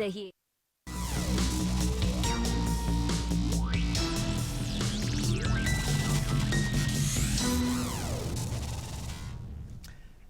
रहिए।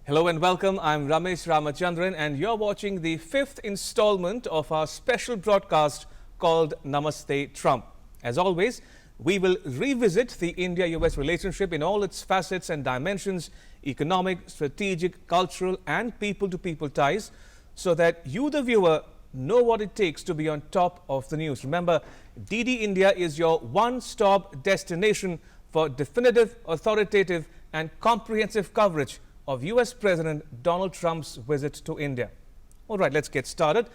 Hello and welcome. I'm Ramesh Ramachandran and you're watching the fifth installment of our special broadcast called Namaste Trump. As always, we will revisit the India-US relationship in all its facets and dimensions, economic, strategic, cultural and people-to-people ties, so that you, the viewer, know what it takes to be on top of the news. Remember, DD India is your one-stop destination for definitive, authoritative and comprehensive coverage of US President Donald Trump's visit to India. All right, let's get started.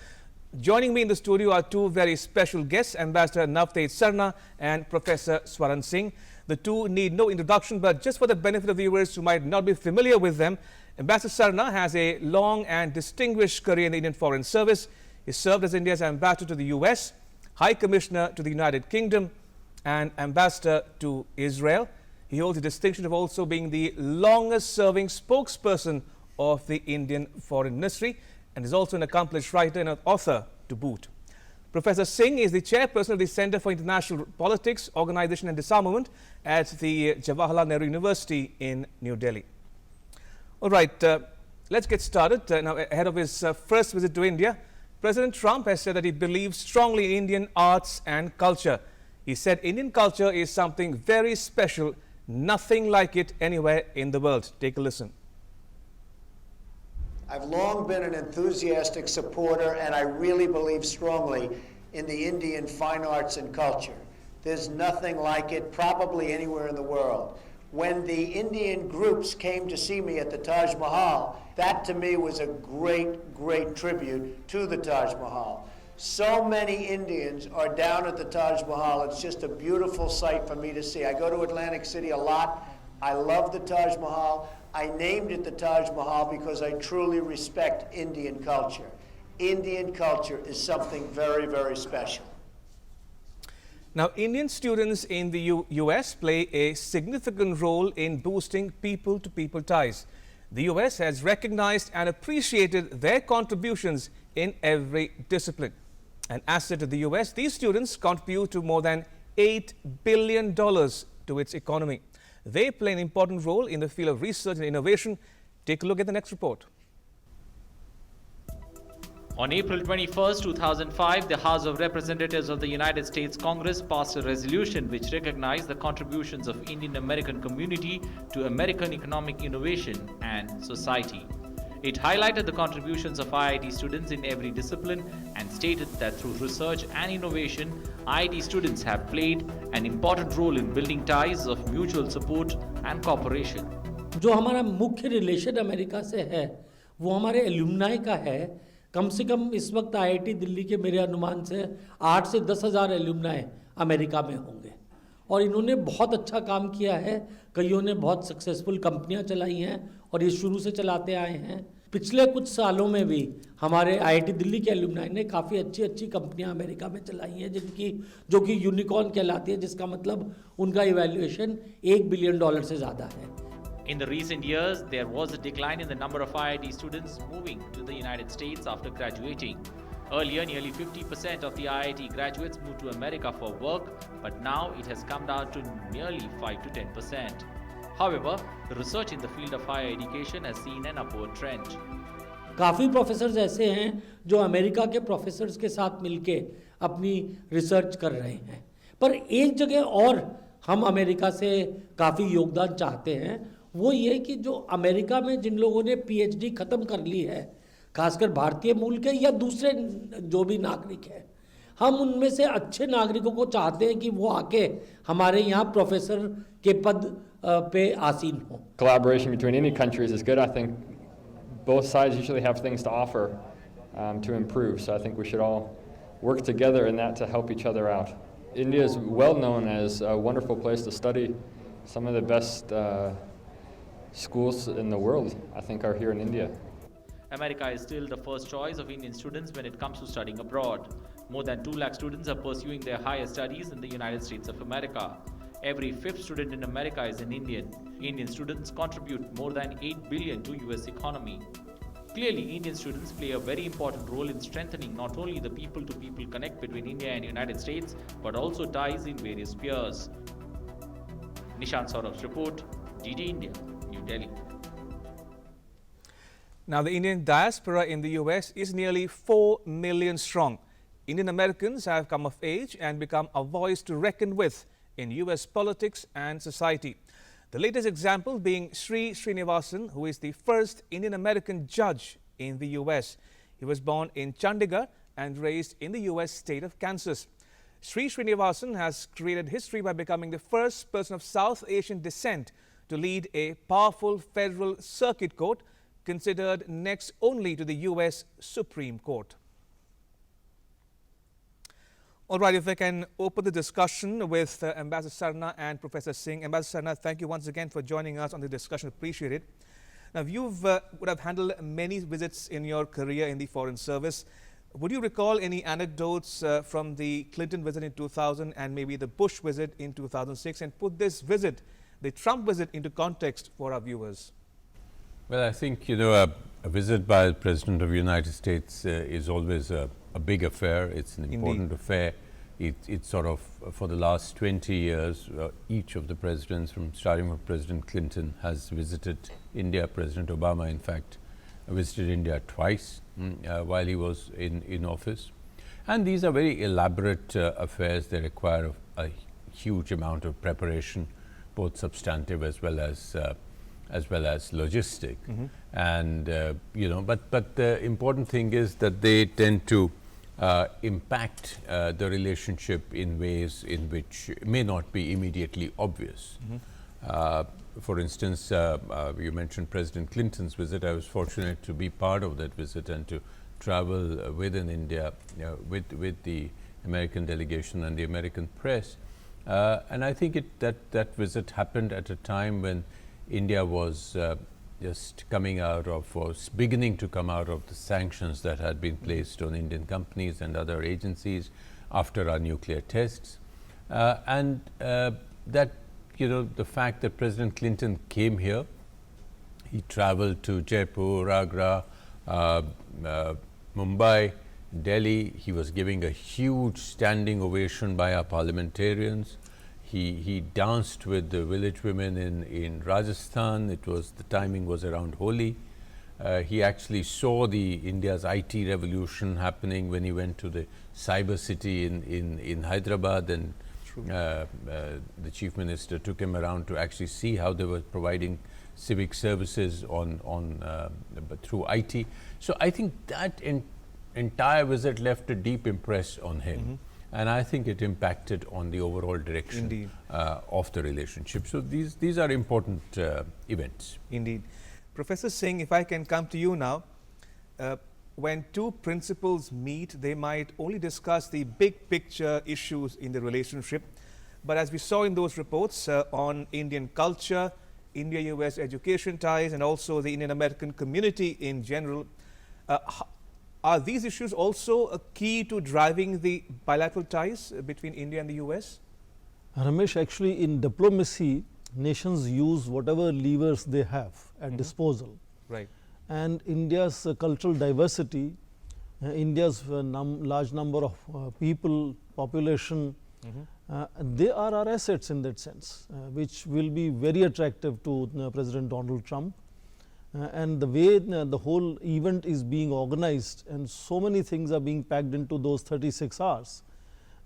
Joining me in the studio are two very special guests, Ambassador Navteej Sarna and Professor Swaran Singh. The two need no introduction, but just for the benefit of viewers who might not be familiar with them, Ambassador Sarna has a long and distinguished career in the Indian Foreign Service. He served as India's ambassador to the US, High Commissioner to the United Kingdom, and ambassador to Israel. He holds the distinction of also being the longest-serving spokesperson of the Indian Foreign Ministry and is also an accomplished writer and an author to boot. Professor Singh is the chairperson of the Center for International Politics, Organization and Disarmament at the Jawaharlal Nehru University in New Delhi. All right, let's get started. Now, ahead of his first visit to India, President Trump has said that he believes strongly in Indian arts and culture. He said Indian culture is something very special, nothing like it anywhere in the world. Take a listen. I've long been an enthusiastic supporter, and I really believe strongly in the Indian fine arts and culture. There's nothing like it probably anywhere in the world. When the Indian groups came to see me at the Taj Mahal, that to me was a great, great tribute to the Taj Mahal. So many Indians are down at the Taj Mahal. It's just a beautiful sight for me to see. I go to Atlantic City a lot. I love the Taj Mahal. I named it the Taj Mahal because I truly respect Indian culture. Indian culture is something very, very special. Now, Indian students in the US play a significant role in boosting people-to-people ties. The US has recognized and appreciated their contributions in every discipline. An asset to the US, these students contribute to more than $8 billion to its economy. They play an important role in the field of research and innovation. Take a look at the next report. On April 21, 2005, the House of Representatives of the United States Congress passed a resolution which recognized the contributions of Indian American community to American economic innovation and society. It highlighted the contributions of IIT students in every discipline and stated that through research and innovation, IIT students have played an important role in building ties of mutual support and cooperation. जो हमारा मुख्य relation America से है वो हमारे alumni का है. कम से कम इस वक्त आईआईटी दिल्ली के मेरे अनुमान से 8 से 10 हज़ार एल्यूमनाई अमेरिका में होंगे और इन्होंने बहुत अच्छा काम किया है. कईयों ने बहुत सक्सेसफुल कंपनियां चलाई हैं और ये शुरू से चलाते आए हैं. पिछले कुछ सालों में भी हमारे आईआईटी दिल्ली के एल्यूमनाई ने काफ़ी अच्छी कंपनियां अमेरिका में चलाई हैं जो कि यूनिकॉर्न कहलाती है, जिसका मतलब उनका इवैल्यूएशन $1 बिलियन से ज़्यादा है. In the recent years, there was a decline in the number of IIT students moving to the United States after graduating. Earlier, nearly 50% of the IIT graduates moved to America for work, but now it has come down to nearly 5 to 10%. However, the research in the field of higher education has seen an upward trend. काफ़ी professors ऐसे हैं जो America के professors के साथ मिलके अपनी research कर रहे हैं, पर एक जगह और हम अमेरिका से काफ़ी योगदान चाहते हैं. वो ये कि जो अमेरिका में जिन लोगों ने पीएचडी ख़त्म कर ली है, खासकर भारतीय मूल के या दूसरे जो भी नागरिक हैं, हम उनमें से अच्छे नागरिकों को चाहते हैं कि वो आके हमारे यहाँ प्रोफेसर के पद पे आसीन हों. Collaboration between any countries is good. I think both sides usually have things to offer to improve, so I think we should all work together in that to help each other out. India is well known as a wonderful place to study. Some of the best schools in the world, I think, are here in India. America is still the first choice of Indian students when it comes to studying abroad. More than 2 lakh students are pursuing their higher studies in the United States of America. Every fifth student in America is an Indian. Indian students contribute more than $8 billion to US economy. Clearly, Indian students play a very important role in strengthening not only the people-to-people connect between India and United States, but also ties in various spheres. Nishant Saurav's report, DD India, New Delhi. Now, the Indian diaspora in the US is nearly 4 million strong. Indian Americans have come of age and become a voice to reckon with in US politics and society. The latest example being Sri Srinivasan, who is the first Indian American judge in the US. He was born in Chandigarh and raised in the US state of Kansas. Sri Srinivasan has created history by becoming the first person of South Asian descent to lead a powerful federal circuit court, considered next only to the US Supreme Court. All right, if I can open the discussion with Ambassador Sarna and Professor Singh. Ambassador Sarna, thank you once again for joining us on the discussion. Appreciate it. Now, you would have handled many visits in your career in the Foreign Service. Would you recall any anecdotes from the Clinton visit in 2000 and maybe the Bush visit in 2006, and put this visit, the Trump visit, into context for our viewers? Well, I think, a visit by the President of the United States is always a big affair. It's an important affair. It's sort of, for the last 20 years, each of the presidents, starting from President Clinton, has visited India. President Obama, in fact, visited India twice while he was in office. And these are very elaborate affairs. They require a huge amount of preparation, both substantive as well as logistic. And but the important thing is that they tend to impact the relationship in ways in which may not be immediately obvious. For instance, you mentioned President Clinton's visit. I was fortunate to be part of that visit and to travel within India with the American delegation and the American press. And I think that visit happened at a time when India was just coming out of, was beginning to come out of the sanctions that had been placed on Indian companies and other agencies after our nuclear tests. And that, the fact that President Clinton came here, he traveled to Jaipur, Agra, Mumbai, Delhi. He was giving a huge standing ovation by our parliamentarians. He danced with the village women in Rajasthan. The timing was around Holi. He actually saw India's IT revolution happening when he went to the cyber city in Hyderabad, and the chief minister took him around to actually see how they were providing civic services through IT. So I think that entire visit left a deep impress on him. And I think it impacted on the overall direction of the relationship. So these are important events. Indeed. Professor Singh, if I can come to you now, when two principals meet, they might only discuss the big picture issues in the relationship. But as we saw in those reports on Indian culture, India-US education ties, and also the Indian-American community in general, are these issues also a key to driving the bilateral ties between India and the US? Ramesh, actually in diplomacy, nations use whatever levers they have at disposal. Right. And India's cultural diversity, India's large number of people, population, they are our assets in that sense, which will be very attractive to President Donald Trump. And the way the whole event is being organized and so many things are being packed into those 36 hours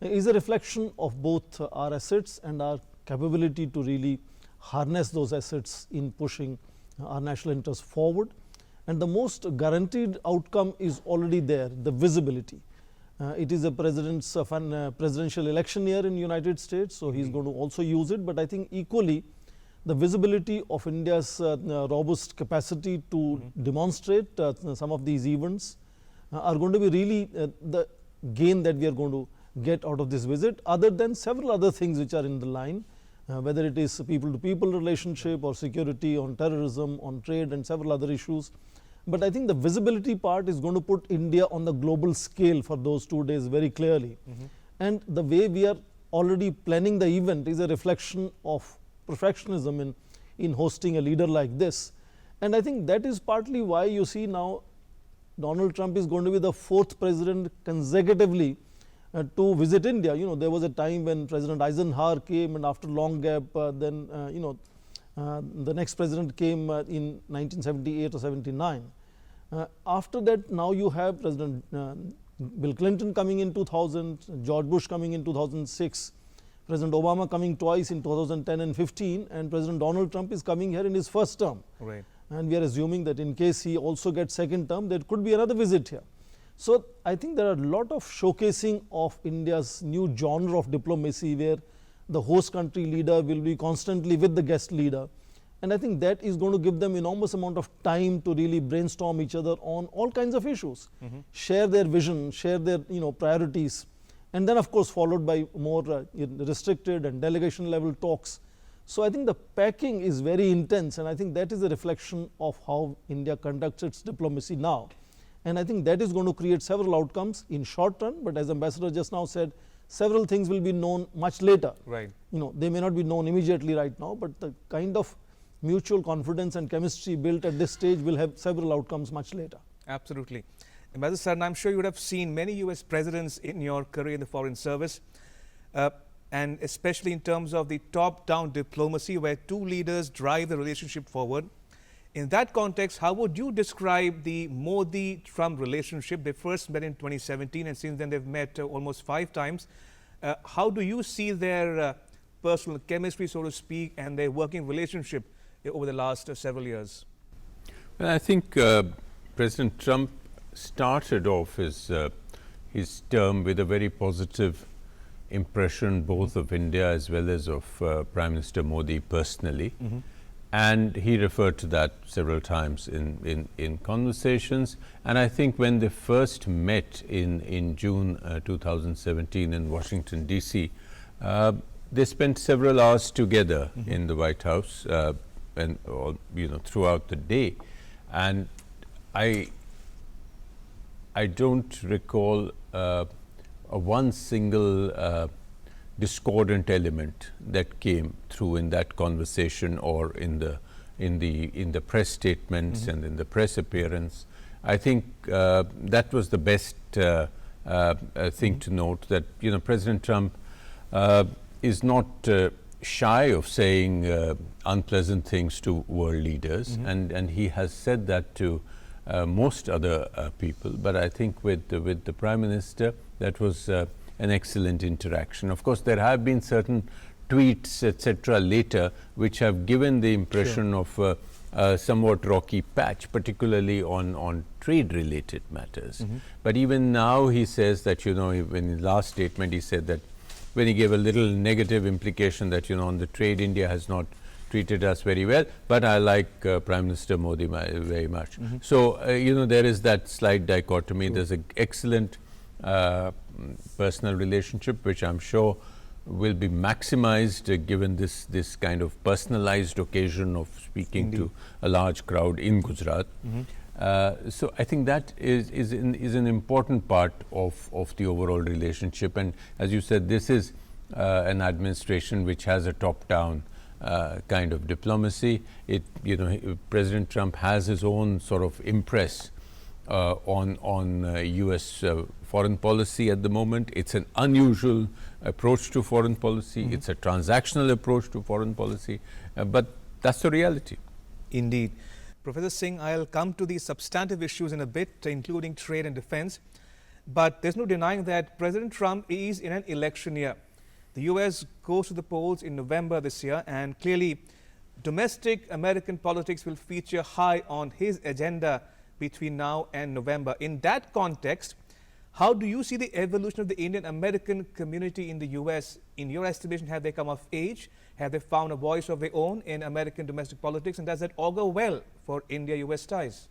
is a reflection of both our assets and our capability to really harness those assets in pushing our national interests forward. And the most guaranteed outcome is already there, the visibility. It is a presidential election year in the United States, so he's going to also use it. But I think equally, the visibility of India's robust capacity to demonstrate some of these events are going to be really the gain that we are going to get out of this visit, other than several other things which are in the line, whether it is people-to-people relationship or security, on terrorism, on trade, and several other issues. But I think the visibility part is going to put India on the global scale for those 2 days very clearly. And the way we are already planning the event is a reflection of perfectionism in hosting a leader like this. And I think that is partly why you see now Donald Trump is going to be the 4th president consecutively to visit India. You know, there was a time when President Eisenhower came, and after long gap, then the next president came in 1978 or 79. After that, now you have President Bill Clinton coming in 2000, George Bush coming in 2006, President Obama coming twice in 2010 and 15, and President Donald Trump is coming here in his first term. Right. And we are assuming that in case he also gets second term, there could be another visit here. So I think there are a lot of showcasing of India's new genre of diplomacy, where the host country leader will be constantly with the guest leader. And I think that is going to give them enormous amount of time to really brainstorm each other on all kinds of issues, share their vision, share their priorities, and then of course followed by more restricted and delegation level talks. So I think the packing is very intense, and I think that is a reflection of how India conducts its diplomacy now. And I think that is going to create several outcomes in short run, but as Ambassador just now said, several things will be known much later. Right. They may not be known immediately right now, but the kind of mutual confidence and chemistry built at this stage will have several outcomes much later. Absolutely. Ambassador, I'm sure you would have seen many US presidents in your career in the Foreign Service, and especially in terms of the top-down diplomacy where two leaders drive the relationship forward. In that context, how would you describe the Modi-Trump relationship? They first met in 2017, and since then they've met almost 5 times. How do you see their personal chemistry, so to speak, and their working relationship over the last several years? Well, I think President Trump started off his term with a very positive impression both of India as well as of Prime Minister Modi personally. And he referred to that several times in conversations. And I think when they first met in June 2017 in Washington, D.C., they spent several hours together in the White House and throughout the day. And I don't recall one single discordant element that came through in that conversation or in the press statements and in the press appearance. I think that was the best thing to note, that President Trump is not shy of saying unpleasant things to world leaders, and he has said that to most other people. But I think with the Prime Minister, that was an excellent interaction. Of course, there have been certain tweets, etc., later, which have given the impression of a somewhat rocky patch, particularly on trade-related matters. But even now, he says that, in his last statement, he said that when he gave a little negative implication that, on the trade, India has not treated us very well, but I like Prime Minister Modi very much. So, there is that slight dichotomy. There's an excellent personal relationship, which I'm sure will be maximized given this kind of personalized occasion of speaking to a large crowd in Gujarat. So I think that is an important part of the overall relationship. And as you said, this is an administration which has a top-down kind of diplomacy. President Trump has his own sort of impress on U.S. Foreign policy at the moment. It's an unusual approach to foreign policy. It's a transactional approach to foreign policy, but that's the reality. Indeed. Professor Singh, I'll come to these substantive issues in a bit, including trade and defense. But there's no denying that President Trump is in an election year. The U.S. goes to the polls in November this year, and clearly domestic American politics will feature high on his agenda between now and November. In that context, how do you see the evolution of the Indian American community in the U.S.? In your estimation, have they come of age? Have they found a voice of their own in American domestic politics? And does that augur well for India-U.S. ties?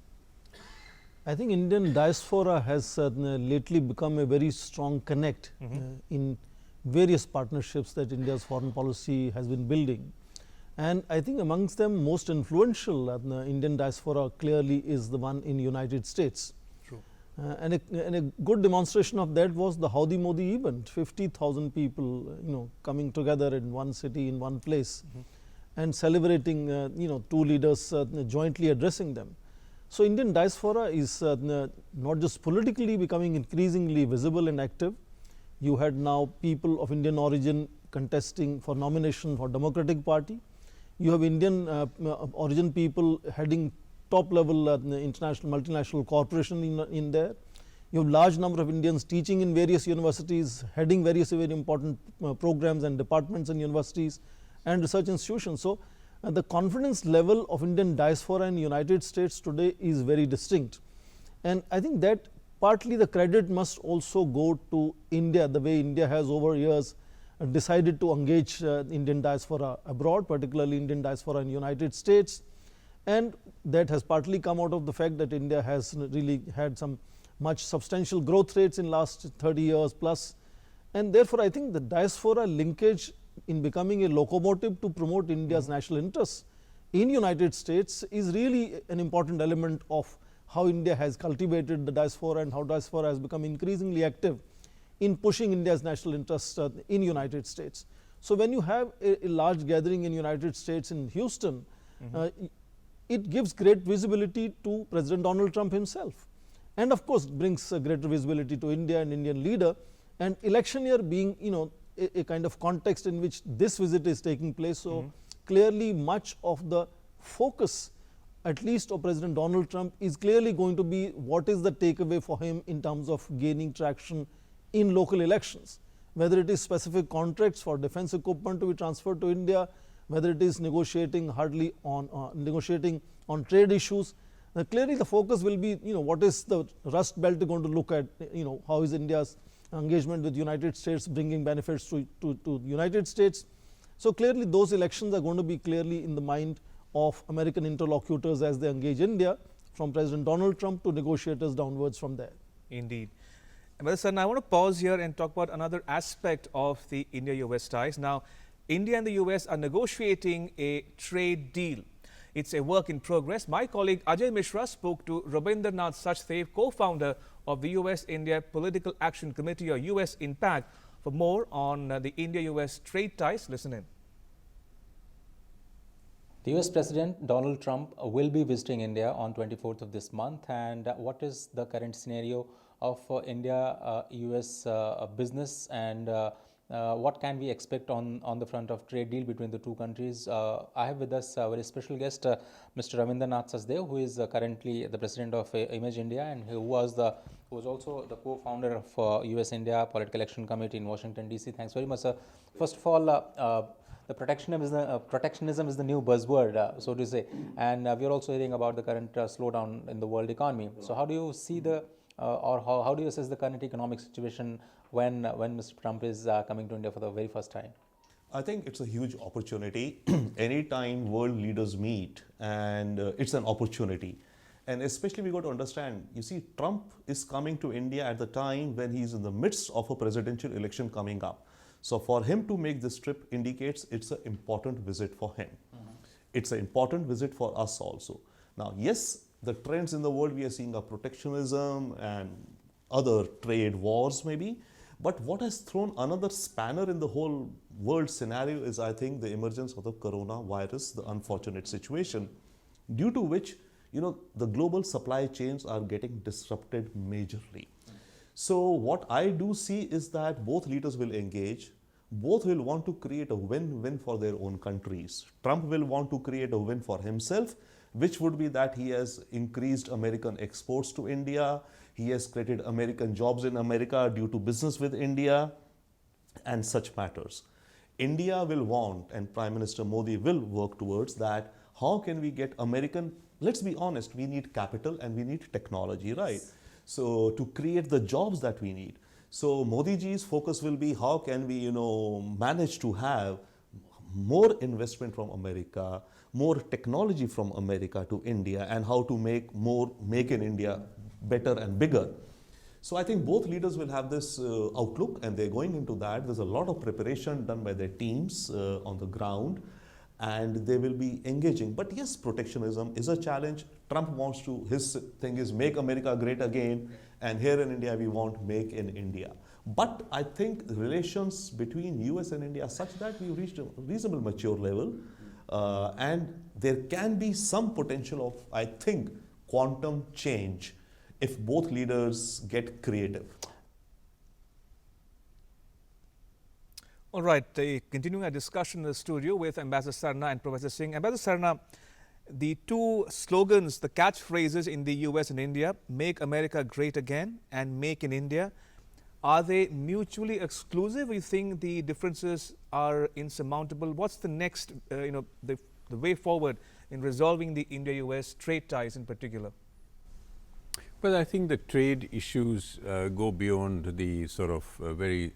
I think Indian diaspora has lately become a very strong connect in various partnerships that India's foreign policy has been building. And I think amongst them, most influential Indian diaspora clearly is the one in United States. True. And a good demonstration of that was the Howdy Modi event. 50,000 people, coming together in one city, in one place, and celebrating, two leaders jointly addressing them. So Indian diaspora is not just politically becoming increasingly visible and active. You had now people of Indian origin contesting for nomination for Democratic Party. You have Indian origin people heading top level international multinational corporation in there. You have large number of Indians teaching in various universities, heading various very important programs and departments in universities and research institutions. So the confidence level of Indian diaspora in the United States today is very distinct. And I think that partly the credit must also go to India, the way India has over years decided to engage Indian diaspora abroad, particularly Indian diaspora in the United States. And that has partly come out of the fact that India has really had some much substantial growth rates in last 30 years plus. And therefore, I think the diaspora linkage in becoming a locomotive to promote India's national interests in United States is really an important element of how India has cultivated the diaspora and how diaspora has become increasingly active in pushing India's national interests in United States. So when you have a large gathering in United States in Houston, it gives great visibility to President Donald Trump himself, and of course brings greater visibility to India and Indian leader. And election year being a kind of context in which this visit is taking place, so clearly much of the focus, at least of President Donald Trump, is clearly going to be what is the takeaway for him in terms of gaining traction in local elections, whether it is specific contracts for defense equipment to be transferred to India, whether it is negotiating on trade issues. Clearly the focus will be what is the Rust Belt going to look at, how is India's engagement with United States bringing benefits to the United States. So clearly those elections are going to be clearly in the mind of American interlocutors as they engage India, from President Donald Trump to negotiators downwards from there. Indeed. Sir, I want to pause here and talk about another aspect of the India-US ties. Now, India and the US are negotiating a trade deal. It's a work in progress. My colleague Ajay Mishra spoke to Rabindranath Sachdev, co-founder of the US-India Political Action Committee, or US Impact, for more on the India-US trade ties. Listen in. The US President Donald Trump will be visiting India on 24th of this month. And what is the current scenario of India-US business, and what can we expect on the front of trade deal between the two countries? I have with us a very special guest, Mr. Rabindranath Sachdev, who is currently the president of Image India, and who was also the co-founder of US-India Political Action Committee in Washington, D.C. Thanks very much, sir. First of all, the protectionism is the new buzzword, so to say, and we are also hearing about the current slowdown in the world economy. So how do you see how do you assess the current economic situation when Mr. Trump is coming to India for the very first time? I think it's a huge opportunity. Anytime world leaders meet, and it's an opportunity. And especially we got to understand, you see, Trump is coming to India at the time when he's in the midst of a presidential election coming up. So for him to make this trip indicates it's an important visit for him. It's an important visit for us also. Now, yes, the trends in the world we are seeing are protectionism and other trade wars maybe. But what has thrown another spanner in the whole world scenario is, I think, the emergence of the coronavirus, the unfortunate situation, due to which, the global supply chains are getting disrupted majorly. So what I do see is that both leaders will engage. Both will want to create a win-win for their own countries. Trump will want to create a win for himself, which would be that he has increased American exports to India. He has created American jobs in America due to business with India and such matters. India will want, and Prime Minister Modi will work towards that, how can we get American, let's be honest, we need capital and we need technology, right? So to create the jobs that we need. So Modi ji's focus will be how can we, manage to have more investment from America, more technology from America to India, and how to make in India better and bigger. So I think both leaders will have this outlook, and they're going into that. There's a lot of preparation done by their teams on the ground, and they will be engaging. But yes, protectionism is a challenge. Trump wants to, his thing is make America great again, and here in India we want make in India. But I think relations between US and India are such that we've reached a reasonable mature level, and there can be some potential of, I think, quantum change if both leaders get creative. All right, continuing our discussion in the studio with Ambassador Sarna and Professor Singh. Ambassador Sarna, the two slogans, the catchphrases in the US and India, Make America Great Again and Make in India, are they mutually exclusive? You think the differences are insurmountable? What's the next, the way forward in resolving the India-US trade ties in particular? Well, I think the trade issues go beyond the sort of very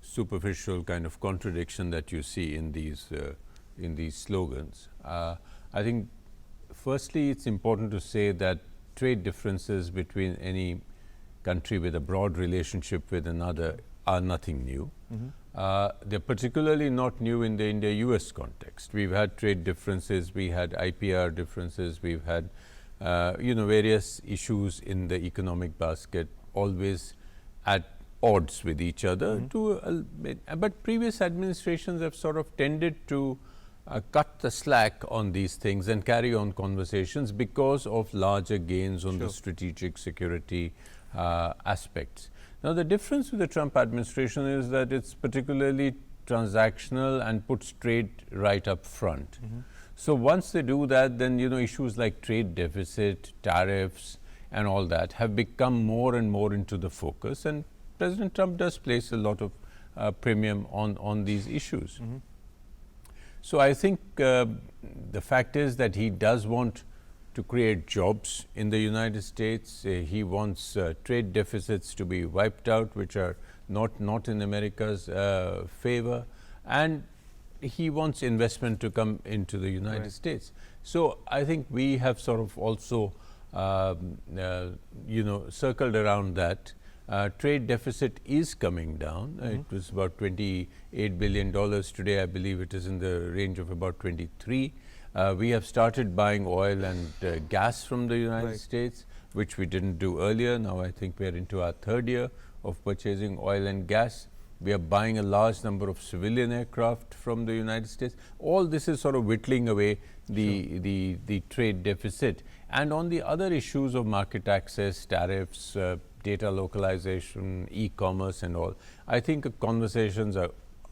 superficial kind of contradiction that you see in these slogans. I think firstly it's important to say that trade differences between any country with a broad relationship with another are nothing new. They're particularly not new in the India-US context. We've had trade differences, we had IPR differences, we've had various issues in the economic basket, always at odds with each other. But previous administrations have sort of tended to cut the slack on these things and carry on conversations because of larger gains on the strategic security aspects. Now, the difference with the Trump administration is that it's particularly transactional and puts trade right up front. So once they do that, then issues like trade deficit, tariffs and all that have become more and more into the focus, and President Trump does place a lot of premium on these issues. So I think the fact is that he does want to create jobs in the United States. He wants trade deficits to be wiped out, which are not in America's favor, and he wants investment to come into the United States. So I think we have sort of also circled around that. Trade deficit is coming down. It was about $28 billion today. I believe it is in the range of about 23. We have started buying oil and gas from the United States, which we didn't do earlier. Now I think we are into our third year of purchasing oil and gas. We are buying a large number of civilian aircraft from the United States. All this is sort of whittling away the trade deficit. And on the other issues of market access, tariffs, data localization, e-commerce and all, I think conversations are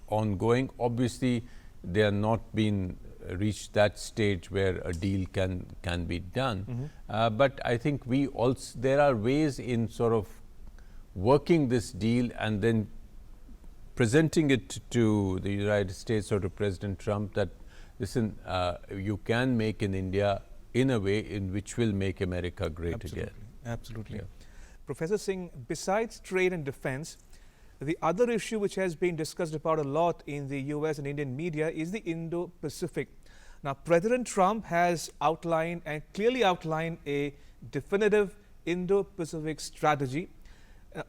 ongoing. Obviously, they are not been reached that stage where a deal can be done. But I think there are ways in sort of working this deal and then presenting it to the United States or to President Trump that, listen, you can make in India in a way in which will make America great again. Absolutely. Professor Singh, besides trade and defense, the other issue which has been discussed about a lot in the US and Indian media is the Indo-Pacific. Now, President Trump has outlined and clearly outlined a definitive Indo-Pacific strategy.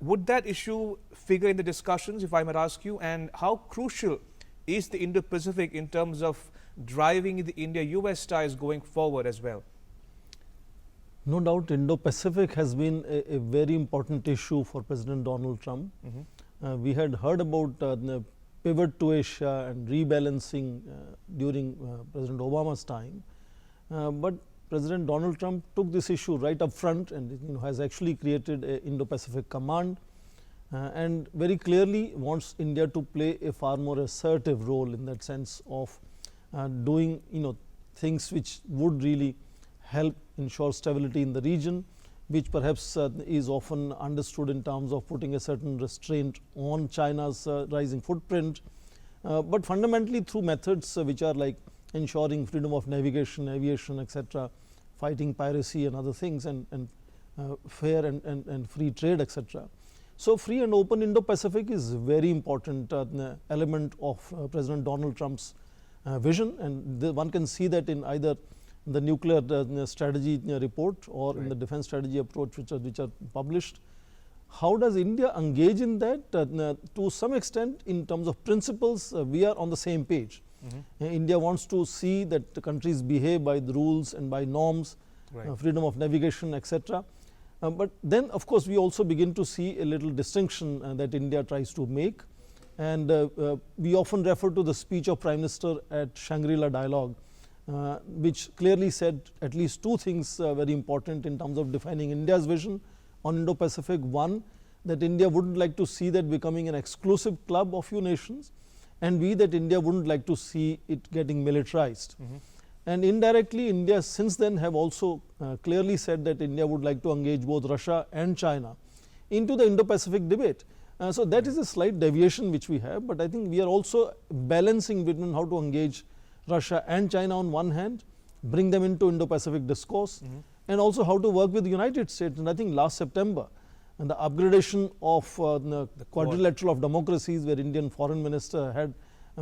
Would that issue figure in the discussions, if I might ask you, and how crucial is the Indo-Pacific in terms of driving the India-US ties going forward as well? No doubt, Indo-Pacific has been a very important issue for President Donald Trump. We had heard about the pivot to Asia and rebalancing during President Obama's time. But President Donald Trump took this issue right up front and has actually created an Indo-Pacific command and very clearly wants India to play a far more assertive role in that sense of doing things which would really help ensure stability in the region, which perhaps is often understood in terms of putting a certain restraint on China's rising footprint, but fundamentally through methods which are like ensuring freedom of navigation, aviation, etc., fighting piracy and other things, and fair and free trade, etc. So free and open Indo-Pacific is a very important element of President Donald Trump's vision, and one can see that in either the nuclear strategy report or in the defense strategy approach which are published. How does India engage in that? To some extent, in terms of principles, we are on the same page. India wants to see that the countries behave by the rules and by norms, freedom of navigation, etc. But then, of course, we also begin to see a little distinction that India tries to make. And we often refer to the speech of Prime Minister at Shangri-La Dialogue, which clearly said at least two things very important in terms of defining India's vision on Indo-Pacific. One, that India wouldn't like to see that becoming an exclusive club of few nations, and B, that India wouldn't like to see it getting militarized. And indirectly, India since then have also clearly said that India would like to engage both Russia and China into the Indo-Pacific debate. So that is a slight deviation which we have, but I think we are also balancing between how to engage Russia and China on one hand, bring them into Indo-Pacific discourse, and also how to work with the United States. And I think last September, and the upgradation of the quadrilateral of democracies, where Indian foreign minister had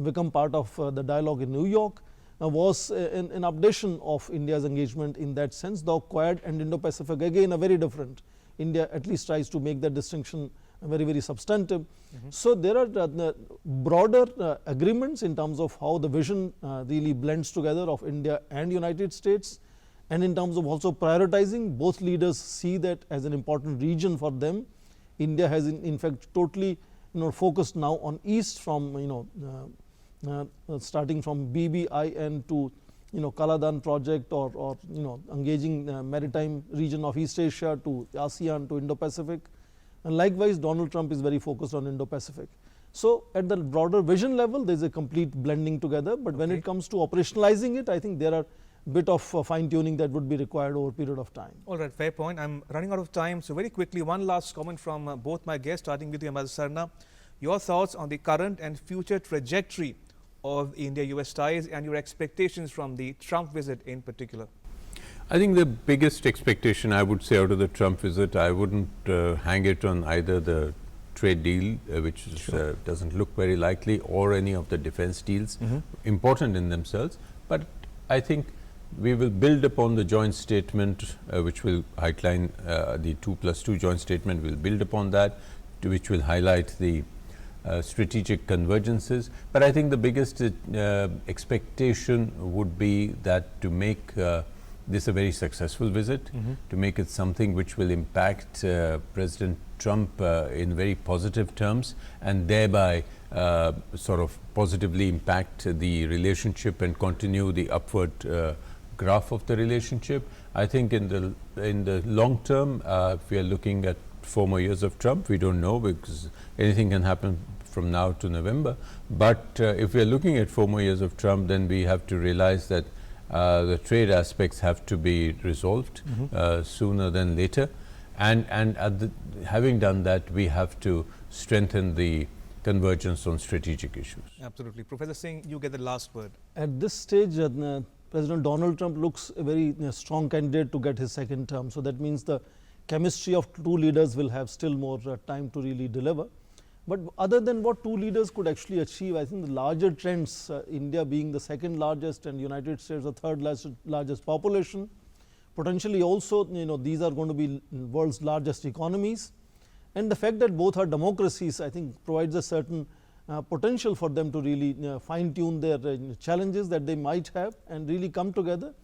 become part of the dialogue in New York, was an updation of India's engagement in that sense. The Quad and Indo-Pacific, again a very different. India at least tries to make that distinction very, very substantive. So there are broader agreements in terms of how the vision really blends together of India and United States, and in terms of also prioritizing. Both leaders see that as an important region for them. India has in fact totally focused now on East, from starting from BBIN to Kaladan project, or engaging maritime region of East Asia to ASEAN to Indo-Pacific. And likewise, Donald Trump is very focused on Indo-Pacific. So at the broader vision level, there is a complete blending together. But when it comes to operationalizing it, I think there are a bit of fine tuning that would be required over a period of time. All right, fair point. I'm running out of time. So very quickly, one last comment from both my guests, starting with you, Ambassador Sarna. Your thoughts on the current and future trajectory of India-US ties and your expectations from the Trump visit in particular? I think the biggest expectation I would say out of the Trump visit, I wouldn't hang it on either the trade deal, which is, doesn't look very likely, or any of the defense deals, important in themselves. But I think we will build upon the joint statement, which will outline the 2+2 joint statement. We'll build upon that, which will highlight the strategic convergences. But I think the biggest expectation would be that to make this a very successful visit, to make it something which will impact President Trump in very positive terms, and thereby sort of positively impact the relationship and continue the upward graph of the relationship. I think in the long term, if we are looking at 4 more years of Trump, we don't know, because anything can happen from now to November. But if we are looking at 4 more years of Trump, then we have to realize that the trade aspects have to be resolved sooner than later, and having done that, we have to strengthen the convergence on strategic issues. Absolutely. Professor Singh, you get the last word. At this stage, President Donald Trump looks a very strong candidate to get his second term. So that means the chemistry of two leaders will have still more time to really deliver. But other than what two leaders could actually achieve, I think the larger trends, India being the second largest and United States the third largest population, potentially also these are going to be world's largest economies, and the fact that both are democracies, I think provides a certain potential for them to really fine tune their challenges that they might have and really come together.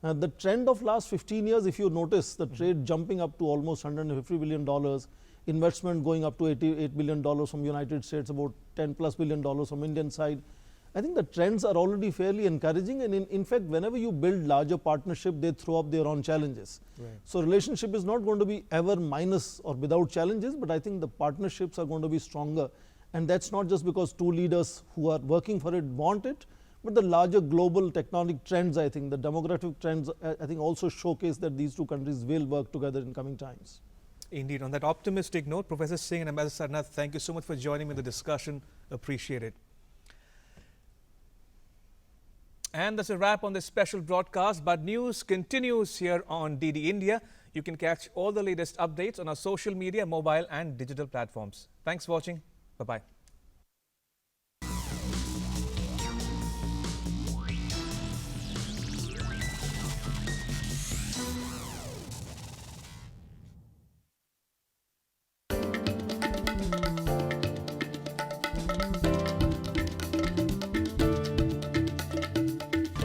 The trend of last 15 years, if you notice, the trade jumping up to almost $150 billion, investment going up to $88 billion from United States, about $10+ billion from Indian side. I think the trends are already fairly encouraging, and in fact, whenever you build larger partnership, they throw up their own challenges. So relationship is not going to be ever minus or without challenges, but I think the partnerships are going to be stronger, and that's not just because two leaders who are working for it want it, but the larger global tectonic trends, I think the demographic trends, I think also showcase that these two countries will work together in coming times. Indeed. On that optimistic note, Professor Singh and Ambassador Sarnath, thank you so much for joining me in the discussion. Appreciate it. And that's a wrap on this special broadcast, but news continues here on DD India. You can catch all the latest updates on our social media, mobile and digital platforms. Thanks for watching. Bye-bye.